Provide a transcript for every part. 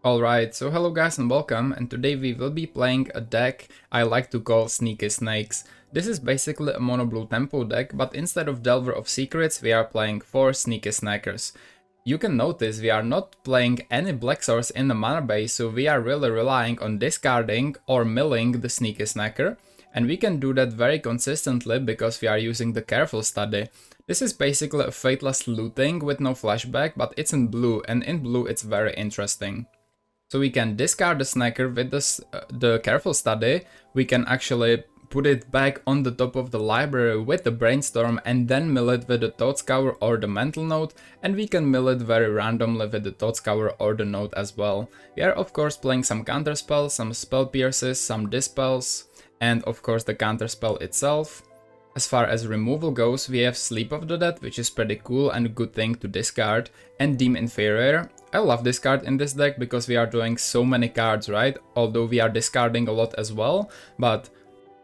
Alright, so hello guys and welcome, and today we will be playing a deck I like to call Sneaky Snakes. This is basically a Mono Blue Tempo deck, but instead of Delver of Secrets we are playing 4 Sneaky Snackers. You can notice we are not playing any black source in the mana base, so we are really relying on discarding or milling the Sneaky Snacker, and we can do that very consistently because we are using the Careful Study. This is basically a fateless looting with no flashback, but it's in blue, and in blue it's very interesting. So we can discard the snacker with the Careful Study, we can actually put it back on the top of the library with the Brainstorm and then mill it with the Thought Scour or the Mental Note, and we can mill it very randomly with the Thought Scour or the Note as well. We are of course playing some counterspells, some spell pierces, some dispels, and of course the counterspell itself. As far as removal goes, we have Sleep of the Dead, which is pretty cool and a good thing to discard, and Deem Inferior. I love this card in this deck because we are drawing so many cards, right? Although we are discarding a lot as well, but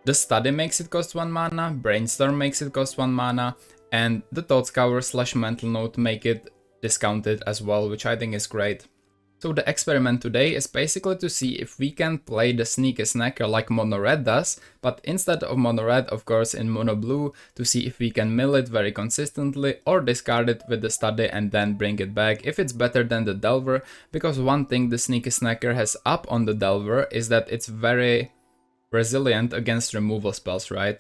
the Study makes it cost 1 mana, Brainstorm makes it cost 1 mana, and the Thought Scour / Mental Note make it discounted as well, which I think is great. So the experiment today is basically to see if we can play the Sneaky Snacker like Mono Red does, but instead of Mono Red, of course, in Mono Blue, to see if we can mill it very consistently or discard it with the Study and then bring it back if it's better than the Delver, because one thing the Sneaky Snacker has up on the Delver is that it's very resilient against removal spells, right?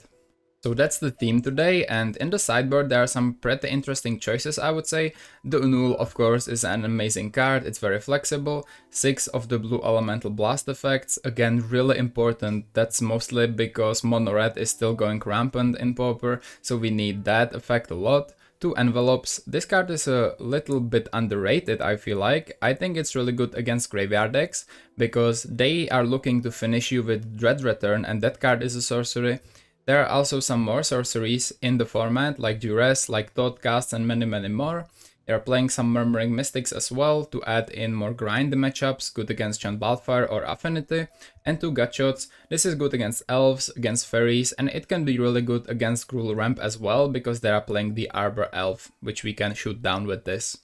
So that's the theme today, and in the sideboard there are some pretty interesting choices, I would say. The Gruul, of course, is an amazing card, it's very flexible. 6 of the blue elemental blast effects, again really important. That's mostly because Mono Red is still going rampant in Pauper, so we need that effect a lot. 2 envelopes. This card is a little bit underrated, I feel like. I think it's really good against graveyard decks, because they are looking to finish you with Dread Return, and that card is a sorcery. There are also some more sorceries in the format, like Duress, like Thoughtcast, and many more. They are playing some Murmuring Mystics as well to add in more grindy matchups, good against Chant Wildfire or Affinity, and 2 Gutshots. This is good against Elves, against Fairies, and it can be really good against Gruul Ramp as well, because they are playing the Arbor Elf, which we can shoot down with this.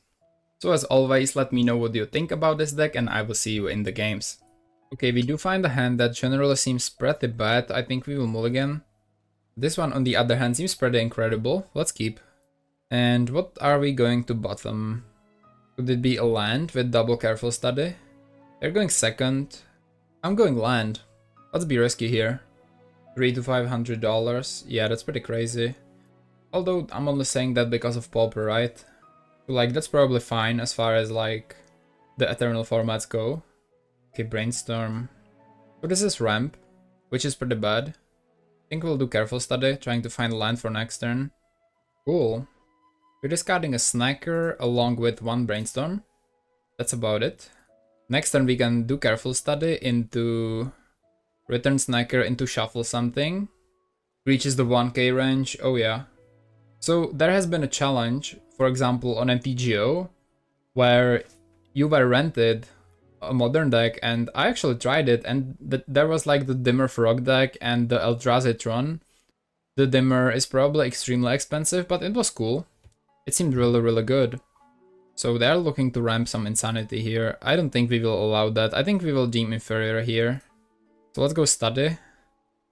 So as always, let me know what you think about this deck, and I will see you in the games. Okay, we do find a hand that generally seems pretty bad. I think we will mulligan. This one, on the other hand, seems pretty incredible. Let's keep. And what are we going to bottom? Could it be a land with double Careful Study? They're going second. I'm going land. Let's be risky here. $300 to $500. Yeah, that's pretty crazy. Although I'm only saying that because of Pauper, right? So, like, that's probably fine as far as like the Eternal formats go. Okay, Brainstorm. So this is ramp, which is pretty bad. I think we'll do Careful Study, trying to find a land for next turn. Cool. We're discarding a Snacker along with 1 Brainstorm. That's about it. Next turn we can do Careful Study into return Snacker into shuffle something. Reaches the 1k range, oh yeah. So there has been a challenge, for example on MTGO, where you were rented a modern deck, and I actually tried it, and there was like the Dimmer Frog deck and the Eldrazi Tron. The Dimmer is probably extremely expensive, but it was cool. It seemed really good. So they're looking to ramp some Insanity here. I don't think we will allow that. I think we will Deem Inferior here. So let's go Study.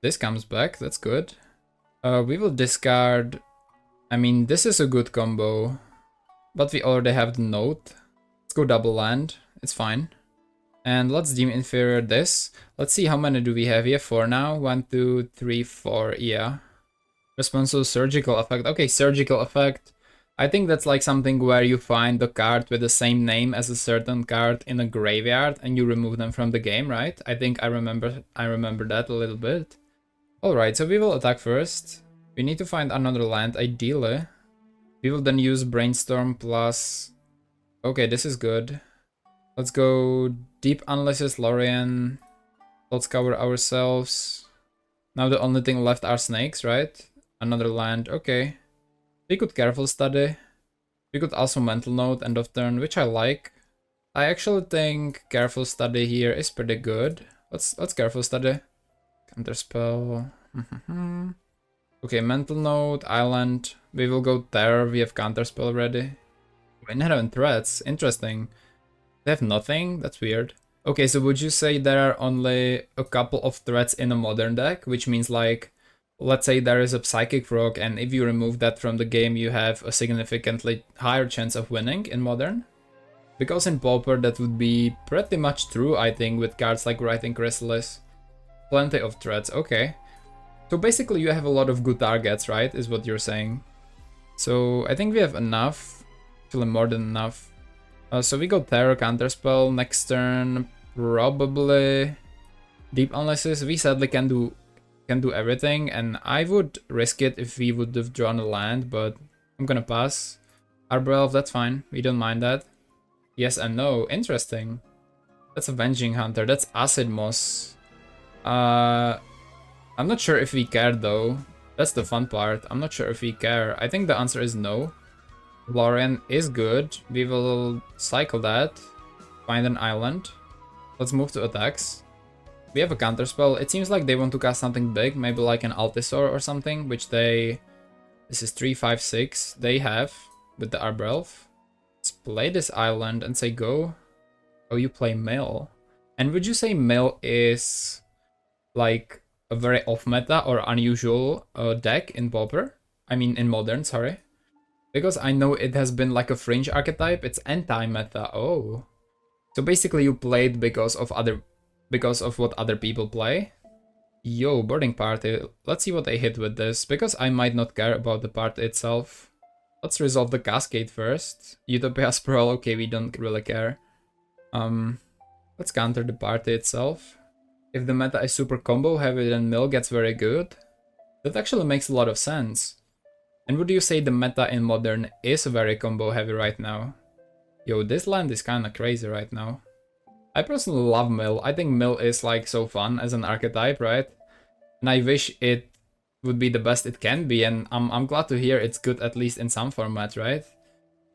This comes back, that's good. We will discard... I mean, this is a good combo, but we already have the Note. Let's go double land, it's fine. And let's Deem Inferior this. Let's see how many do we have. We have 4 now. 1, 2, 3, 4. Yeah. Responsible Surgical Effect. Okay, Surgical Effect. I think that's like something where you find the card with the same name as a certain card in a graveyard and you remove them from the game, right? I think I remember that a little bit. Alright, so we will attack first. We need to find another land, ideally. We will then use Brainstorm plus... Okay, this is good. Let's go Deep Analysis, Lorien. Let's cover ourselves. Now the only thing left are snakes, right? Another land, okay. We could Careful Study. We could also Mental Note end of turn, which I like. I actually think Careful Study here is pretty good. Let's Careful Study. Counterspell. Okay, Mental Note, Island. We will go Terror, we have Counterspell ready. Inherent Threats, interesting. They have nothing? That's weird. Okay, so would you say there are only a couple of threats in a modern deck, which means like, let's say there is a Psychic Frog, and if you remove that from the game, you have a significantly higher chance of winning in modern? Because in Pauper that would be pretty much true, I think, with cards like Writing Chrysalis. Plenty of threats, okay. So basically you have a lot of good targets, right, is what you're saying. So I think we have enough, actually more than enough. So we go Terror Counterspell, next turn probably Deep Analysis. We sadly can do everything, and I would risk it if we would have drawn a land, but I'm gonna pass. Arbor Elf, that's fine, we don't mind that. Yes and no, interesting. That's Avenging Hunter, that's Acid Moss. I'm not sure if we care though. That's the fun part, I'm not sure if we care. I think the answer is no. Lorien is good. We will cycle that. Find an island. Let's move to attacks. We have a counterspell. It seems like they want to cast something big, maybe like an Altisor or something, which they... This is 3, 5, 6. They have with the Arbor Elf. Let's play this island and say go. Oh, you play Mill. And would you say Mill is like a very off-meta or unusual deck in Pauper? I mean in Modern, sorry. Because I know it has been like a fringe archetype, it's anti-meta. Oh. So basically you played because of what other people play. Yo, Boarding Party. Let's see what they hit with this, because I might not care about the party itself. Let's resolve the Cascade first. Utopia Sprawl, okay, we don't really care. Let's counter the party itself. If the meta is super combo heavy, then Mill gets very good. That actually makes a lot of sense. And would you say the meta in Modern is very combo heavy right now? Yo, this land is kinda crazy right now. I personally love Mill. I think Mill is like so fun as an archetype, right? And I wish it would be the best it can be, and I'm glad to hear it's good at least in some format, right?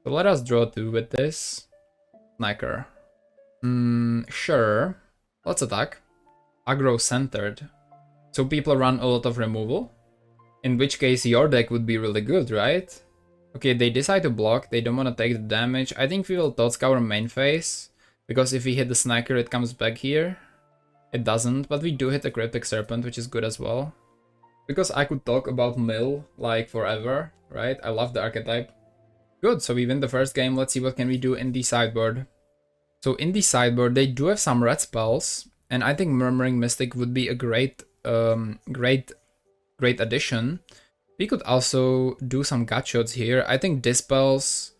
So let us draw 2 with this. Sniker. Sure. Let's attack. Aggro centered. So people run a lot of removal. In which case your deck would be really good, right? Okay, they decide to block, they don't want to take the damage. I think we will Thought Scour main phase, because if we hit the Sniker it comes back here. It doesn't, but we do hit the Cryptic Serpent, which is good as well. Because I could talk about Mill like forever, right? I love the archetype. Good, so we win the first game. Let's see what can we do in the sideboard. So in the sideboard they do have some red spells, and I think Murmuring Mystic would be a great addition. We could also do some gutshots here. I think Dispels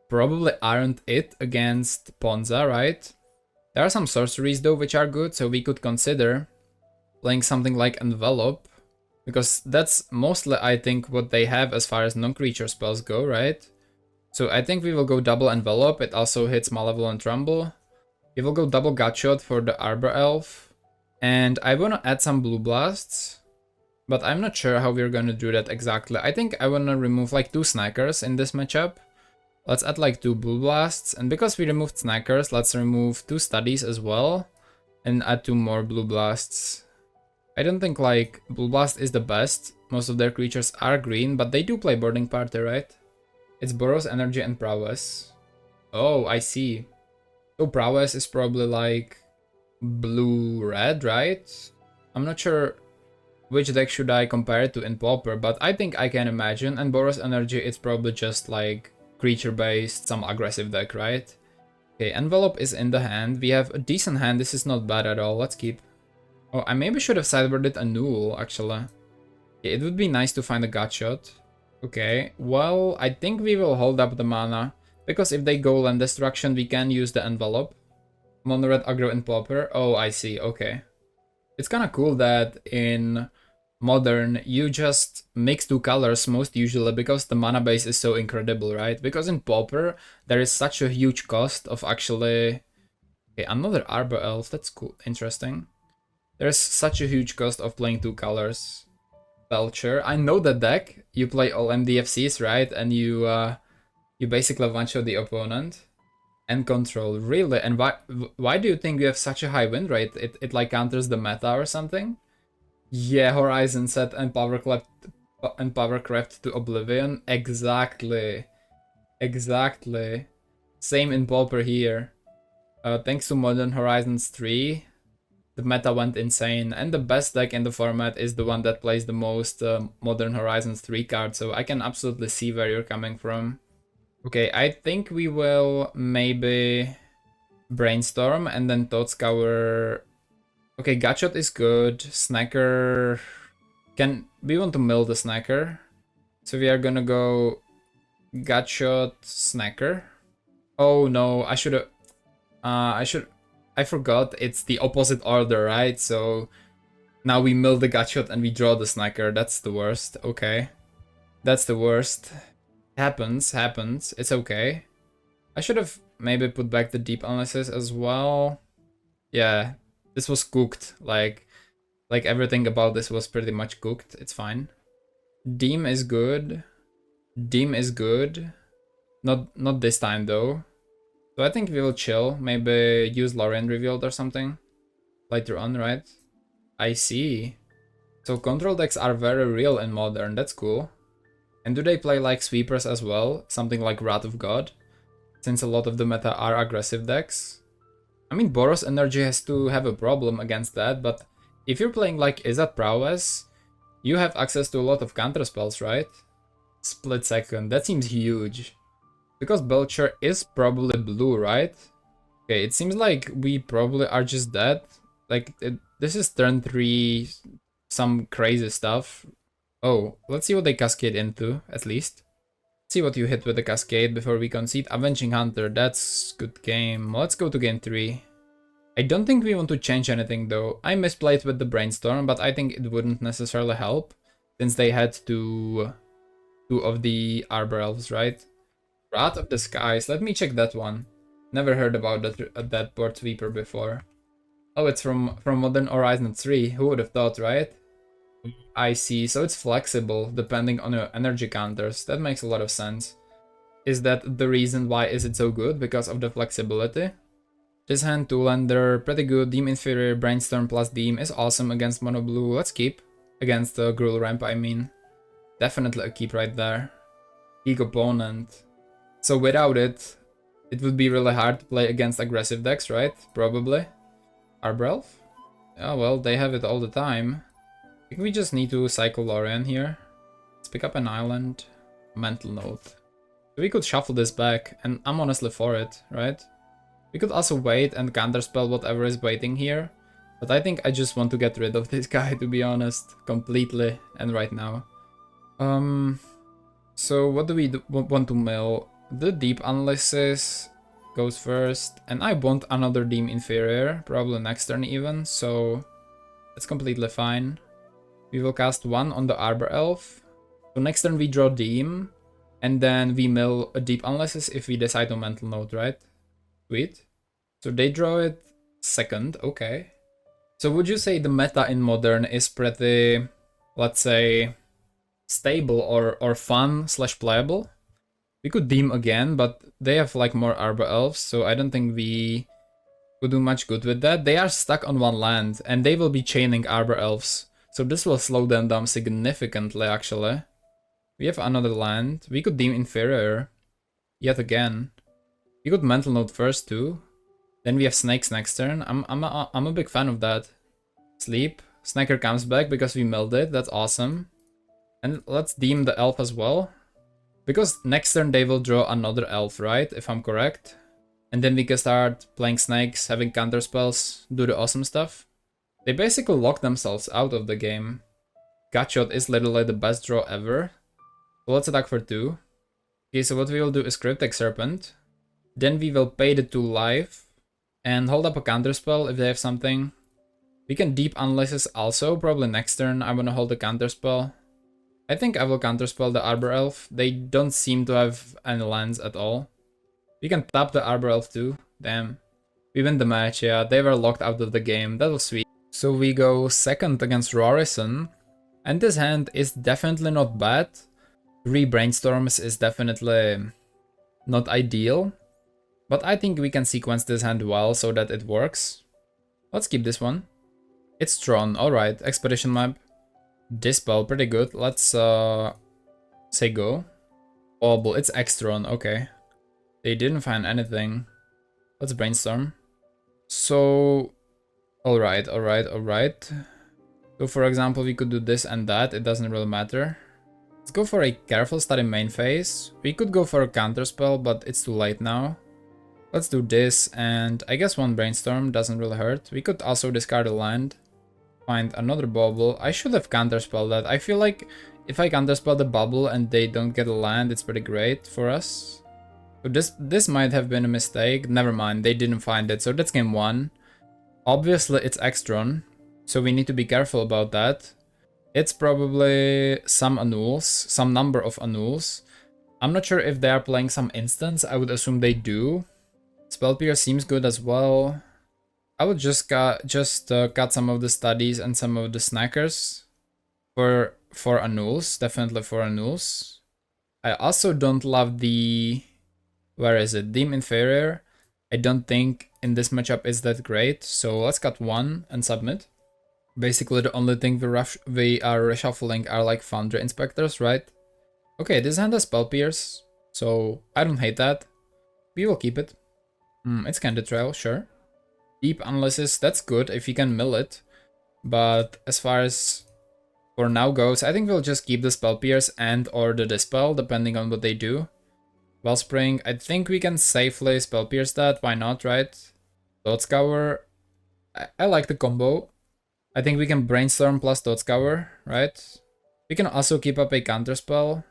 probably aren't it against Ponza, right? There are some sorceries though which are good, so we could consider playing something like Envelop, because that's mostly I think what they have as far as non-creature spells go, right? So I think we will go double Envelop, it also hits Malevolent Rumble. We will go double Gutshot for the Arbor Elf, and I wanna add some Blue Blasts. But I'm not sure how we're gonna do that exactly. I think I wanna remove like 2 Snakers in this matchup. Let's add like 2 Blue Blasts, and because we removed Snakers, let's remove 2 Studies as well, and add 2 more Blue Blasts. I don't think like Blue Blast is the best. Most of their creatures are green, but they do play Boarding Party, right? It's Boros, Energy, and Prowess. Oh, I see. So Prowess is probably like blue-red, right? I'm not sure which deck should I compare it to in Pauper, but I think I can imagine. And Boros Energy, it's probably just like creature-based, some aggressive deck, right? Okay, Envelope is in the hand. We have a decent hand. This is not bad at all. Let's keep. Oh, I maybe should have sideboarded a Null, actually. Okay, it would be nice to find a Gutshot. Okay, well, I think we will hold up the mana, because if they go Land Destruction, we can use the Envelope. Mono Red Aggro in Pauper. Oh, I see. Okay. It's kind of cool that in Modern you just mix 2 colors most usually, because the mana base is so incredible, right? Because in Pauper there is such a huge cost of actually... Okay, another Arbor Elf, that's cool, interesting. There's such a huge cost of playing 2 colors. Belcher, I know the deck. You play all MDFCs, right? And you basically one-shot the opponent. And control, really? And why do you think you have such a high win rate? It like counters the meta or something? Yeah, Horizon set and Powercraft to Oblivion. Exactly. Exactly. Same in Pauper here. Thanks to Modern Horizons 3, the meta went insane, and the best deck in the format is the one that plays the most Modern Horizons 3 cards, so I can absolutely see where you're coming from. Okay, I think we will maybe Brainstorm and then Thought Scour. Okay, Gutshot is good. Snacker... We want to mill the Snacker. So we are gonna go Gutshot, Snacker. Oh no, I forgot it's the opposite order, right? So now we mill the Gutshot and we draw the Snacker. That's the worst. Okay. That's the worst. Happens. It's okay. I should have maybe put back the deep analysis as well. Yeah, this was cooked. Like everything about this was pretty much cooked. It's fine. Deem is good. Not this time though. So I think we will chill. Maybe use Lorien Revealed or something later on, right? I see. So control decks are very real in Modern. That's cool. And do they play like sweepers as well? Something like Wrath of God? Since a lot of the meta are aggressive decks. I mean, Boros Energy has to have a problem against that, but if you're playing like Izzet Prowess, you have access to a lot of counter spells, right? Split Second, that seems huge. Because Belcher is probably blue, right? Okay, it seems like we probably are just dead. Like, this is turn 3, some crazy stuff. Oh, let's see what they cascade into, at least. See what you hit with the cascade before we concede. Avenging Hunter, that's good game. Let's go to game 3. I don't think we want to change anything though. I misplayed with the Brainstorm, but I think it wouldn't necessarily help, since they had two of the Arbor Elves, right? Wrath of the Skies, let me check that one. Never heard about that board sweeper before. Oh, it's from Modern Horizon 3, who would have thought, right? I see, so it's flexible depending on your energy counters. That makes a lot of sense. Is that the reason why is it so good? Because of the flexibility? This hand, two-lander, pretty good. Deem inferior, Brainstorm plus Deem is awesome against Mono Blue. Let's keep. Against the Gruul ramp, I mean. Definitely a keep right there. Peak opponent. So without it, it would be really hard to play against aggressive decks, right? Probably. Arbor Elf? Oh well, they have it all the time. I think we just need to cycle Lorien here. Let's pick up an island. Mental Note. We could shuffle this back, and I'm honestly for it, right? We could also wait and counterspell whatever is waiting here. But I think I just want to get rid of this guy, to be honest. Completely, and right now. So what do we want to mill? The deep analysis goes first, and I want another Deem inferior, probably next turn even, so that's completely fine. We will cast one on the Arbor Elf. So next turn we draw Deem, and then we mill a deep analysis if we decide to Mental Note, right? Sweet. So they draw it second, okay. So would you say the meta in Modern is pretty, let's say, stable or fun / playable? We could Deem again, but they have like more Arbor Elves, so I don't think we could do much good with that. They are stuck on one land, and they will be chaining Arbor Elves. So this will slow them down significantly, actually. We have another land. We could Deem inferior. Yet again. We could Mental Note first too. Then we have Snakes next turn. I'm a big fan of that. Sleep. Snacker comes back because we milled it. That's awesome. And let's Deem the Elf as well. Because next turn they will draw another Elf, right? If I'm correct. And then we can start playing Snakes, having counter spells, do the awesome stuff. They basically lock themselves out of the game. Gutshot is literally the best draw ever. So let's attack for 2. Okay, so what we will do is Cryptic Serpent. Then we will pay the 2 life. And hold up a counterspell if they have something. We can Deep Analysis also, probably next turn I wanna hold a counterspell. I think I will counterspell the Arbor Elf. They don't seem to have any lands at all. We can tap the Arbor Elf too. Damn. We win the match, yeah. They were locked out of the game. That was sweet. So we go second against Rorison. And this hand is definitely not bad. 3 Brainstorms is definitely not ideal. But I think we can sequence this hand well so that it works. Let's keep this one. It's Tron, alright. Expedition map. Dispel, pretty good. Let's say go. Oh, it's X-Tron, okay. They didn't find anything. Let's Brainstorm. So, alright. So for example, we could do this and that, it doesn't really matter. Let's go for a careful study main phase. We could go for a counterspell, but it's too late now. Let's do this, and I guess one brainstorm doesn't really hurt. We could also discard a land, find another bubble. I should have counterspelled that. I feel like if I counterspell the bubble and they don't get a land, it's pretty great for us. So this might have been a mistake. Never mind, they didn't find it. So that's game 1. Obviously, it's Tron, so we need to be careful about that. It's probably some annuls, some number of annuls. I'm not sure if they are playing some instance. I would assume they do. Spellpierce seems good as well. I would just cut some of the studies and some of the snackers for annuls, definitely for annuls. I also don't love the, where is it, Deem Inferior. I don't think in this matchup is that great, so let's cut 1 and submit. Basically the only thing we are reshuffling are like Foundry Inspectors, right? Okay, this hand has Spellpierce, so I don't hate that. We will keep it. It's Candid Trail, sure. Deep Analysis, that's good if you can mill it. But as far as for now goes, I think we'll just keep the Spellpierce and or the Dispel, depending on what they do. Wellspring, I think we can safely Spellpierce that, why not, right? Dot Scour, I like the combo. I think we can Brainstorm plus Dot Scour, right? We can also keep up a Counterspell.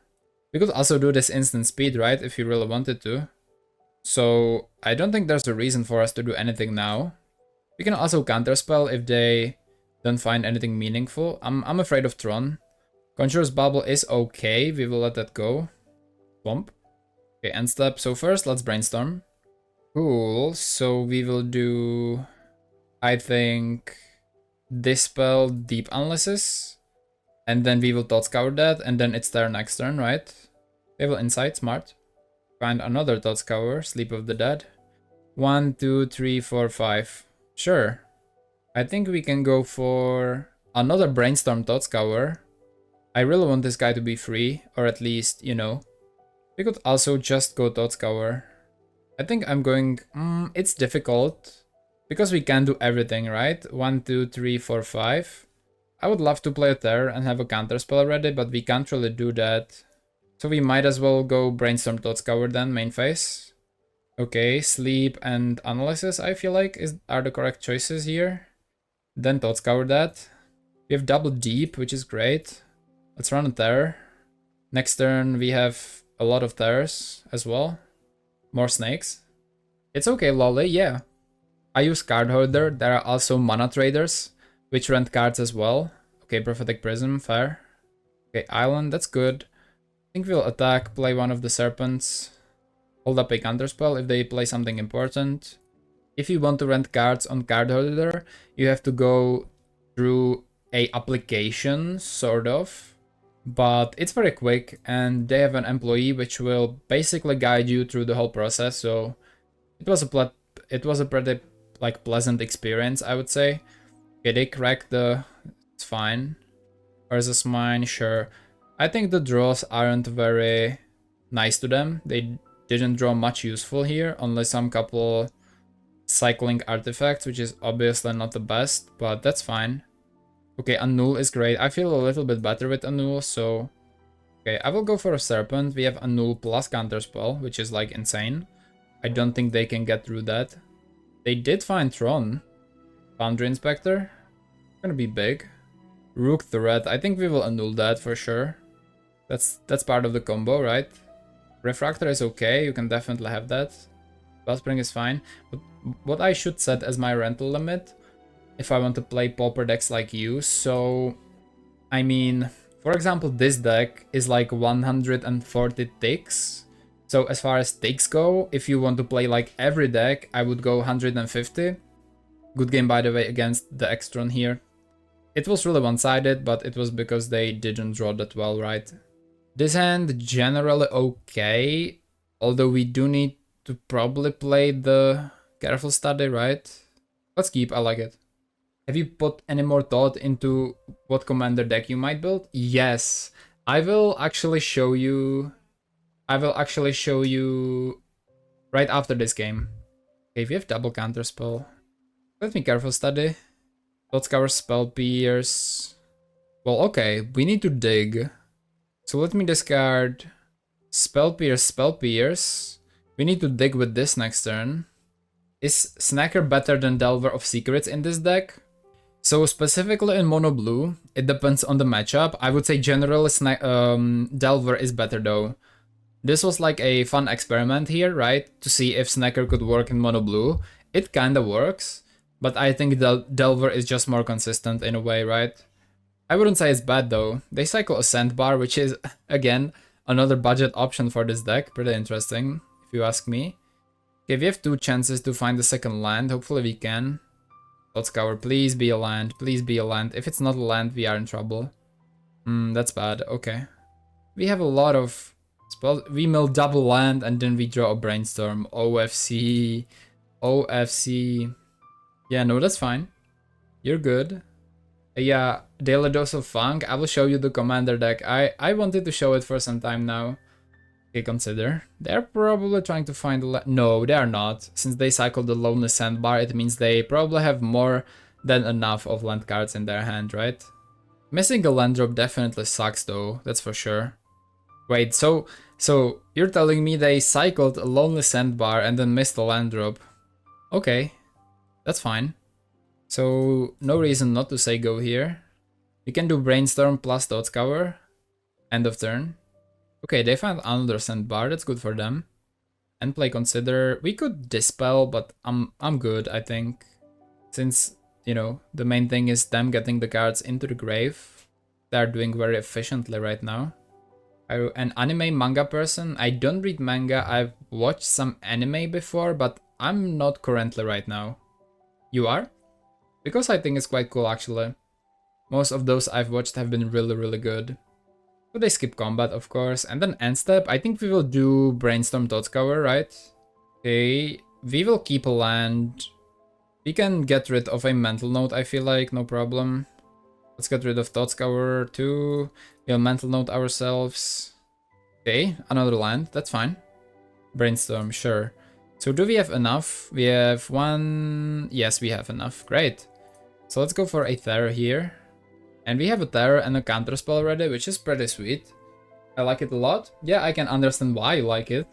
We could also do this instant speed, right, if you really wanted to. So I don't think there's a reason for us to do anything now. We can also counterspell if they don't find anything meaningful. I'm afraid of Tron. Conjurer's Bubble is okay, we will let that go. Swamp. Okay, end step. So first let's brainstorm. Cool, so we will do, I think, Dispel, Deep Analysis. And then we will Thought Scour that, and then it's their next turn, right? They will Insight, smart. Find another Thought Scour, Sleep of the Dead. 1, 2, 3, 4, 5. Sure. I think we can go for another Brainstorm Thought Scour. I really want this guy to be free, or at least, you know. We could also just go Thought Scour. I think I'm going... it's difficult. Because we can do everything, right? 1, 2, 3, 4, 5. I would love to play a Terror and have a counterspell already, but we can't really do that. So we might as well go Brainstorm Thought Scour then, main phase. Okay, Sleep and Analysis, I feel like, are the correct choices here. Then Thought Scour that. We have Double Deep, which is great. Let's run a Terror. Next turn we have a lot of Terrors as well. More Snakes. It's okay, Lolly, yeah. I use Card Holder. There are also Mana Traders, which rent cards as well. Okay, Prophetic Prism, fair. Okay, Island, that's good. I think we'll attack, play one of the Serpents. Hold up a counterspell if they play something important. If you want to rent cards on Card Holder, you have to go through a application, sort of. But it's very quick, and they have an employee which will basically guide you through the whole process, so it was a pretty like pleasant experience, I would say. Okay, they cracked the... it's fine. Versus mine, sure. I think the draws aren't very nice to them. They didn't draw much useful here, only some couple cycling artifacts, which is obviously not the best, but that's fine. Okay, Annul is great. I feel a little bit better with Annul, so... okay, I will go for a Serpent. We have Annul plus Counterspell, which is like insane. I don't think they can get through that. They did find Tron. Foundry Inspector. Gonna be big. Rook Threat. I think we will annul that for sure. That's part of the combo, right? Refractor is okay. You can definitely have that. Wellspring is fine. But what I should set as my rental limit if I want to play pauper decks like you. So, I mean, for example, this deck is like 140 ticks. So as far as ticks go, if you want to play like every deck, I would go 150. Good game, by the way, against the Tron here. It was really one-sided, but it was because they didn't draw that well, right? This hand, generally okay. Although we do need to probably play the Careful Study, right? Let's keep, I like it. Have you put any more thought into what commander deck you might build? Yes, I will actually show you... right after this game. Okay, we have double counterspell. Let me careful study. Thought Scour, Spell Pierce. Well, okay, we need to dig. So let me discard Spell Pierce, Spell Pierce. We need to dig with this next turn. Is Snacker better than Delver of Secrets in this deck? So specifically in Mono Blue, it depends on the matchup. I would say generally Delver is better though. This was like a fun experiment here, right? To see if Snacker could work in Mono Blue. It kinda works, but I think Delver is just more consistent in a way, right? I wouldn't say it's bad though. They cycle a Sandbar, which is, again, another budget option for this deck. Pretty interesting, if you ask me. Okay, we have 2 chances to find the second land. Hopefully we can. Thought Scour, please be a land. Please be a land. If it's not a land, we are in trouble. That's bad. Okay. We have a lot of spells. We mill double land and then we draw a Brainstorm. OFC. OFC. Yeah, no, that's fine. You're good. Yeah, Daily Dose of Funk. I will show you the commander deck. I wanted to show it for some time now. Okay, consider. They're probably trying to find the no, they are not. Since they cycled the Lonely Sandbar, it means they probably have more than enough of land cards in their hand, right? Missing a land drop definitely sucks though, that's for sure. Wait, so you're telling me they cycled a Lonely Sandbar and then missed a land drop? Okay, that's fine. So no reason not to say go here. We can do Brainstorm plus Thought Scour. End of turn. Okay, they found another Sandbar, that's good for them. End play consider. We could Dispel, but I'm good, I think. Since, you know, the main thing is them getting the cards into the grave. They're doing very efficiently right now. I'm an anime manga person. I don't read manga. I've watched some anime before, but I'm not currently right now. You are? Because I think it's quite cool actually. Most of those I've watched have been really, really good. So they skip combat, of course, and then end step. I think we will do Brainstorm Thought Scour, right? Okay, we will keep a land. We can get rid of a Mental Note, I feel like, no problem. Let's get rid of Thought Scour too. We'll Mental Note ourselves. Okay, another land, that's fine. Brainstorm, sure. So do we have enough? We have 1... Yes, we have enough, great. So let's go for a Terror here. And we have a Terror and a Counterspell already, which is pretty sweet. I like it a lot. Yeah, I can understand why you like it.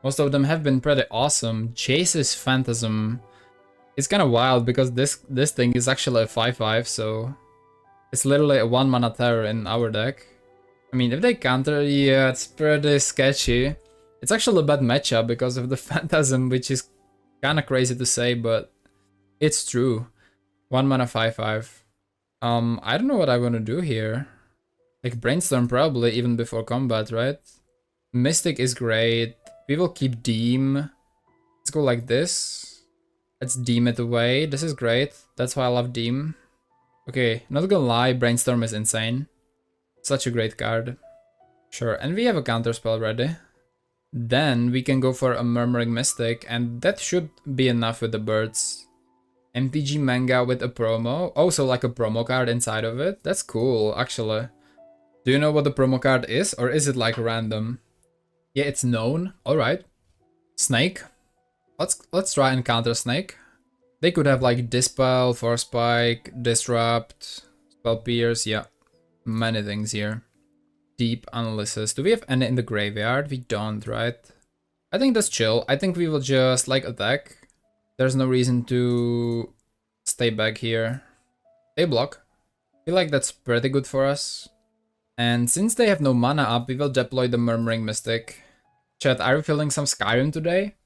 Most of them have been pretty awesome. Chase's Phantasm. It's kind of wild because this thing is actually a 5/5, so... It's literally a 1 mana Terror in our deck. I mean, if they counter, yeah, it's pretty sketchy. It's actually a bad matchup because of the Phantasm, which is kind of crazy to say, but it's true. 1 mana 5/5. I don't know what I want to do here. Like Brainstorm probably even before combat, right? Mystic is great. We will keep Deem. Let's go like this. Let's Deem it away. This is great. That's why I love Deem. Okay, not gonna lie, Brainstorm is insane. Such a great card. Sure, and we have a counterspell ready. Then we can go for a Murmuring Mystic, and that should be enough with the birds. MTG manga with a promo. Also like a promo card inside of it. That's cool, actually. Do you know what the promo card is, or is it like random? Yeah, it's known. Alright. Snake. Let's try and counter Snake. They could have like Dispel, Force Spike, Disrupt, Spell Pierce, yeah. Many things here. Deep Analysis. Do we have any in the graveyard? We don't, right? I think that's chill. I think we will just like attack. There's no reason to stay back here. They block. I feel like that's pretty good for us. And since they have no mana up, we will deploy the Murmuring Mystic. Chat, are you feeling some Skyrim today?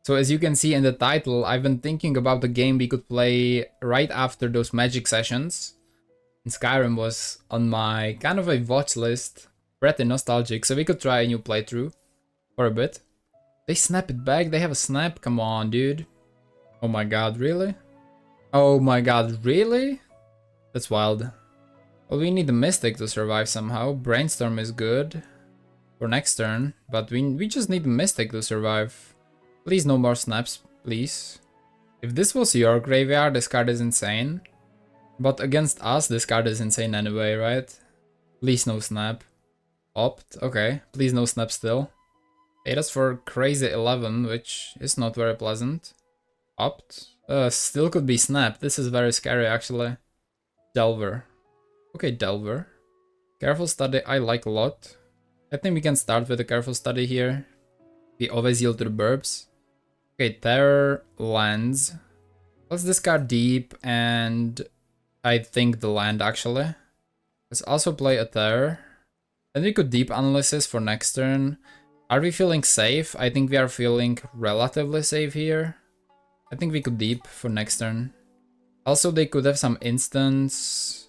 So as you can see in the title, I've been thinking about the game we could play right after those magic sessions. And Skyrim was on my kind of a watch list. Pretty nostalgic, so we could try a new playthrough for a bit. They snap it back, they have a snap, come on dude. Oh my god, really? Oh my god, really? That's wild. Well, we need the Mystic to survive somehow. Brainstorm is good for next turn, but we just need the Mystic to survive. Please no more snaps, please. If this was your graveyard, this card is insane. But against us, this card is insane anyway, right? Please no snap. Opt, okay. Please no snap still. Hey, that's for crazy 11, which is not very pleasant. Opt, Still could be Snap. This is very scary, actually. Delver. Okay, Delver. Careful Study, I like a lot. I think we can start with a Careful Study here. We always yield to the burbs. Okay, Terror lands. Let's discard Deep and I think the land, actually. Let's also play a Terror. Then we could Deep Analysis for next turn. Are we feeling safe? I think we are feeling relatively safe here. I think we could Deep for next turn. Also, they could have some instants.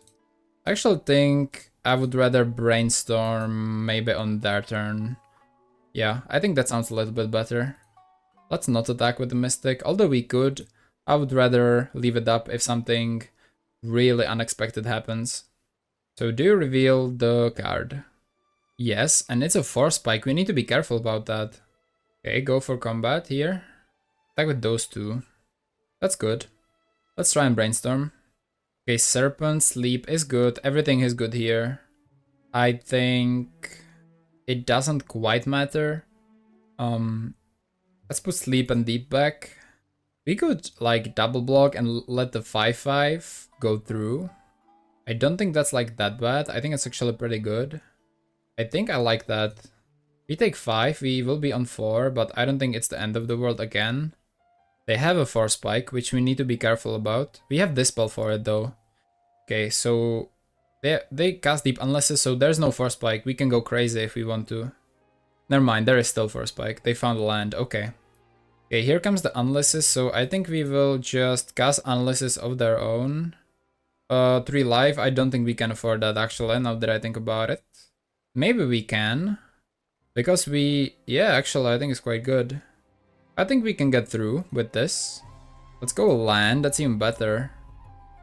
I actually think I would rather Brainstorm maybe on their turn. Yeah, I think that sounds a little bit better. Let's not attack with the Mystic, although we could. I would rather leave it up if something really unexpected happens. So do you reveal the card? Yes, and it's a Force Spike, we need to be careful about that. Okay, go for combat here. Attack with those two. That's good. Let's try and Brainstorm. Okay, Serpent, Sleep is good, everything is good here. I think it doesn't quite matter. Let's put Sleep and Deep back. We could like double block and let the 5/5 go through. I don't think that's like that bad. I think it's actually pretty good. I think I like that. We take 5, we will be on 4, but I don't think it's the end of the world again. They have a Force Spike, which we need to be careful about. We have Dispel for it though. Okay, so they cast Deep Analysis, so there's no Force Spike. We can go crazy if we want to. Never mind, there is still Force Spike. They found land, okay. Okay, here comes the Analysis, so I think we will just cast Analysis of their own. 3 life, I don't think we can afford that actually, now that I think about it. Maybe we can. Because yeah, actually I think it's quite good. I think we can get through with this. Let's go land, that's even better.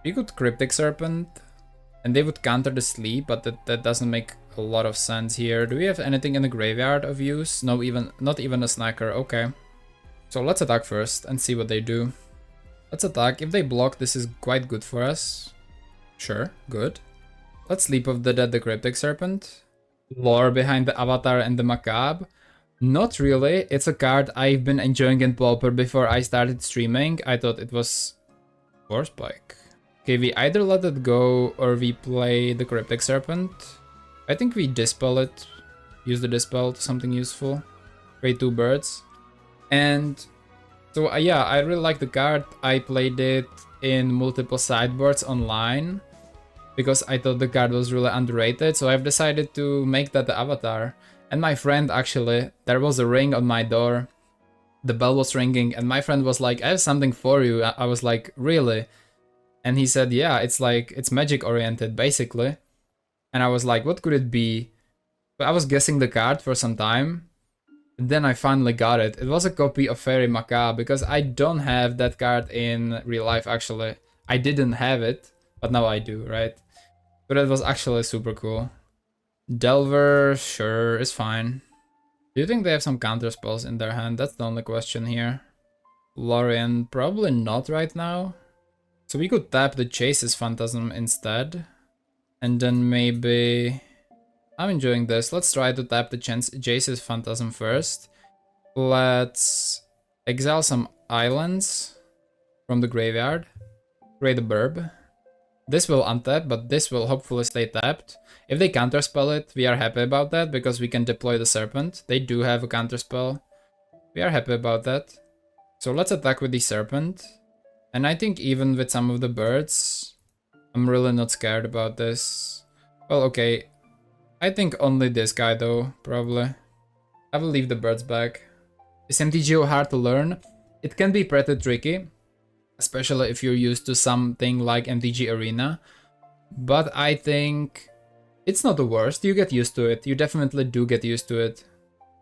We could Cryptic Serpent. And they would counter the Sleep, but that doesn't make a lot of sense here. Do we have anything in the graveyard of use? No, not even a Snacker, okay. So let's attack first and see what they do. Let's attack. If they block, this is quite good for us. Sure, good. Let's Sleep of the Dead, the Cryptic Serpent. Lore behind the Avatar and the Macabre. Not really. It's a card I've been enjoying in Pauper before I started streaming. I thought it was Force Spike. Okay, we either let it go or we play the Cryptic Serpent. I think we Dispel it. Use the Dispel to something useful. Create 2 birds. And so yeah, I really like the card. I played it in multiple sideboards online because I thought the card was really underrated. So I've decided to make that the Avatar. And my friend actually, there was a ring on my door. The bell was ringing and my friend was like, I have something for you. I was like, really? And he said, yeah, it's like, it's magic oriented basically. And I was like, what could it be? But I was guessing the card for some time. And then I finally got it. It was a copy of Fairy Macabre because I don't have that card in real life actually. I didn't have it, but now I do, right? But it was actually super cool. Delver, sure, is fine. Do you think they have some counter spells in their hand? That's the only question here. Lorien, probably not right now. So we could tap the Chase's Phantasm instead. And then maybe... I'm enjoying this. Let's try to tap the Chase's Phantasm first. Let's exile some islands from the graveyard. Create a burb. This will untap, but this will hopefully stay tapped. If they counterspell it, we are happy about that because we can deploy the Serpent. They do have a counterspell. We are happy about that. So let's attack with the Serpent. And I think even with some of the birds, I'm really not scared about this. Well, okay. I think only this guy though, probably. I will leave the birds back. Is MTGO hard to learn? It can be pretty tricky, especially if you're used to something like MTG Arena. But I think it's not the worst. You get used to it. You definitely do get used to it.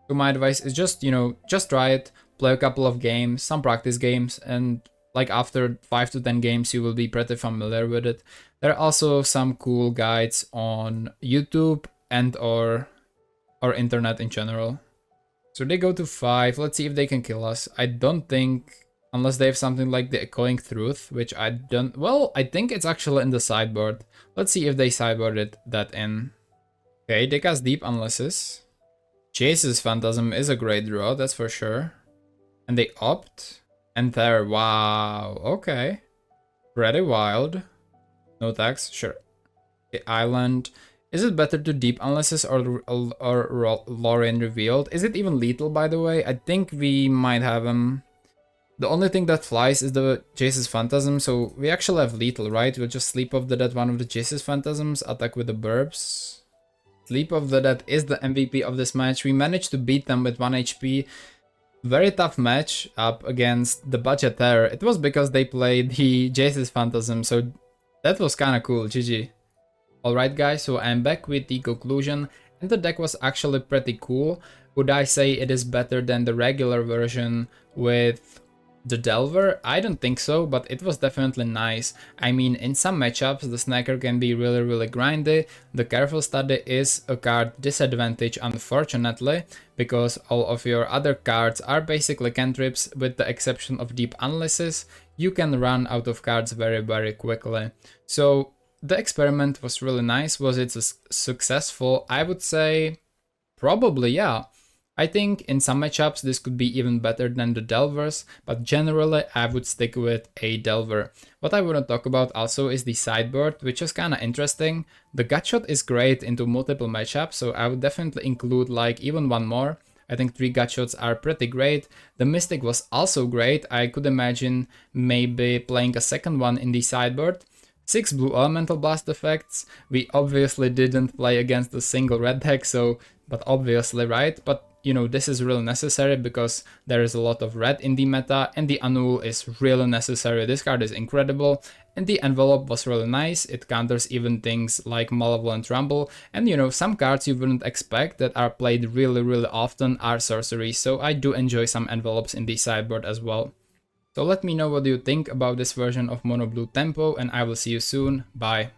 So my advice is just, just try it, play a couple of games, some practice games, and like after 5 to 10 games you will be pretty familiar with it. There are also some cool guides on YouTube and or internet in general. So they go to 5. Let's see if they can kill us. I don't think, unless they have something like the Echoing Truth, which I don't... Well, I think it's actually in the sideboard. Let's see if they sideboarded that in. Okay, they cast Deep Analysis. Chase's Phantasm is a great draw, that's for sure. And they opt. And there, wow, okay. Pretty wild. No tax, sure. Okay, island. Is it better to deep analysis or Lorraine revealed? Is it even lethal, by the way? I think we might have him. The only thing that flies is the Jace's Phantasm, so we actually have lethal, right? We'll just sleep off the dead one of the Jace's Phantasms, attack with the burbs. Sleep of the Dead is the MVP of this match. We managed to beat them with 1 HP. Very tough match up against the Budgeter. It was because they played the Jace's Phantasm, so that was kinda cool, GG. Alright guys, so I'm back with the conclusion, and the deck was actually pretty cool. Would I say it is better than the regular version with the Delver? I don't think so, but it was definitely nice. I mean, in some matchups, the Snacker can be really grindy. The Careful Study is a card disadvantage, unfortunately, because all of your other cards are basically cantrips, with the exception of Deep Analysis. You can run out of cards very quickly. So the experiment was really nice. Was it successful? I would say probably, yeah. I think in some matchups this could be even better than the Delvers, but generally I would stick with a Delver. What I want to talk about also is the sideboard, which is kinda interesting. The Gutshot is great into multiple matchups, so I would definitely include like even one more. I think 3 Gutshots are pretty great. The Mystic was also great. I could imagine maybe playing a second one in the sideboard. 6 blue elemental blast effects. We obviously didn't play against a single red deck, so, but obviously, right? But you know, this is really necessary because there is a lot of red in the meta, and the Annul is really necessary. This card is incredible, and the Envelope was really nice. It counters even things like Malevolent Rumble, and you know, some cards you wouldn't expect that are played really often are sorceries, so I do enjoy some envelopes in the sideboard as well. So let me know what you think about this version of Mono Blue Tempo, and I will see you soon. Bye.